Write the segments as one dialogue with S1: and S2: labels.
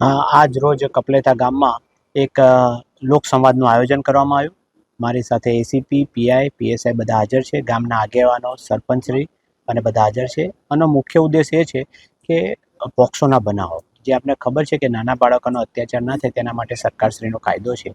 S1: આજ રોજ કપલેથા ગામમાં એક લોકસંવાદનું આયોજન કરવામાં આવ્યું. મારી સાથે એસીપી, પીઆઈ, પીએસઆઈ બધા હાજર છે. ગામના આગેવાનો, સરપંચશ્રી અને બધા હાજર છે. આનો મુખ્ય ઉદ્દેશ એ છે કે પોક્સોના બનાવો, જે આપણે ખબર છે કે નાના બાળકોનો અત્યાચાર ના થાય તેના માટે સરકારશ્રીનો કાયદો છે,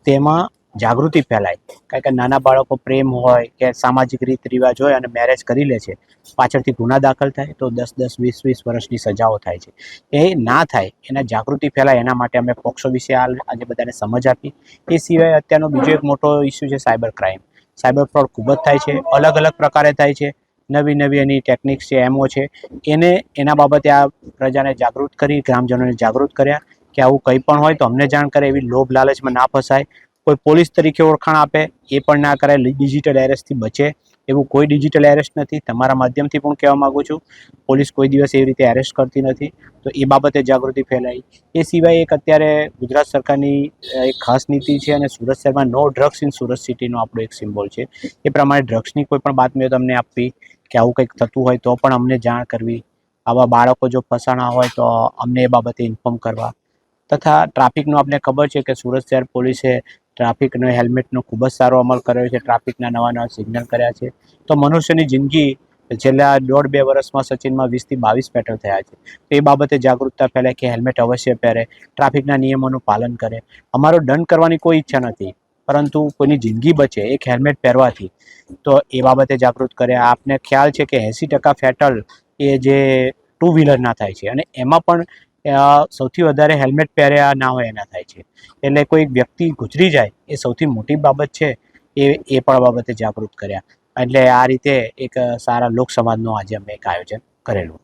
S1: તેમાં જાગૃતિ ફેલાય. કારણ કે નાના બાળકો પ્રેમ હોય કે સામાજિક રીત રિવાજ હોય અને મેરેજ કરી લે છે, પાછળથી ગુના દાખલ થાય તો 10-10, 20-20 વર્ષની સજાઓ થાય છે. એ ના થાય એના જાગૃતિ ફેલાય એના માટે અમે પોક્સો વિશે આજે બધાને સમજ આપી. એ સિવાય અત્યારનો બીજો એક મોટો ઇસ્યુ છે સાયબર ક્રાઇમ. સાયબર ફ્રોડ ખૂબ જ થાય છે, અલગ અલગ પ્રકારે થાય છે. નવી નવી એની ટેકનિક્સ છે, એમઓ છે, એના બાબતે આ પ્રજાને જાગૃત કરી, ગ્રામજનોને જાગૃત કર્યા કે આવું કંઈ પણ હોય તો અમને જાણ કરે, એવી લોભ લાલચમાં ના ફસાય. કોઈ પોલીસ તરીકે ઓળખાણ આપે એ પણ ના કરાય. ડિજિટલ એરેસ્ટથી બચે, એવું કોઈ ડિજિટલ એરેસ્ટ નથી. તમારા માધ્યમથી પણ કહેવા માગું છું, પોલીસ કોઈ દિવસ એવી રીતે એરેસ્ટ કરતી નથી, તો એ બાબતે જાગૃતિ ફેલાઈ. એ સિવાય એક અત્યારે ગુજરાત સરકારની એક ખાસ નીતિ છે અને સુરત શહેરમાં નો ડ્રગ્સ ઇન સુરત સિટીનો આપણો એક સિમ્બોલ છે. એ પ્રમાણે ડ્રગ્સની કોઈ પણ બાતમીઓ તમને આપવી કે આવું કંઈક થતું હોય તો પણ અમને જાણ કરવી. આવા બાળકો જો ફસાણા હોય તો અમને એ બાબતે ઇન્ફોર્મ કરવા. તથા ટ્રાફિકનો આપણે ખબર છે કે સુરત શહેર પોલીસે ટ્રાફિકનો હેલ્મેટનો ખૂબ જ સારો અમલ કર્યો છે. ટ્રાફિકના નવા સિગ્નલ કર્યા છે. તો મનુષ્યની જિંદગી છેલ્લા 1.5-2 વર્ષમાં સચિનમાં 20 થી 22 પેટ્રોલ થયા છે. એ બાબતે જાગૃતતા ફેલાય કે હેલ્મેટ અવશ્ય પહેરે, ટ્રાફિકના નિયમોનું પાલન કરે. અમારો દંડ કરવાની કોઈ ઈચ્છા નથી, પરંતુ કોઈની જિંદગી બચે એક હેલ્મેટ પહેરવાથી, તો એ બાબતે જાગૃત કરે. આપને ખ્યાલ છે કે 80% ફેટલ એ જે ટુ વ્હીલરના થાય છે, અને એમાં પણ સૌથી વધારે હેલ્મેટ પહેર્યા ના હોય એના થાય છે. એટલે કોઈ વ્યક્તિ ગુજરી જાય એ સૌથી મોટી બાબત છે. એ પણ બાબતે જાગૃત કર્યા. એટલે આ રીતે એક સારા લોકસંવાદનું આજે અમે એક આયોજન કરેલું.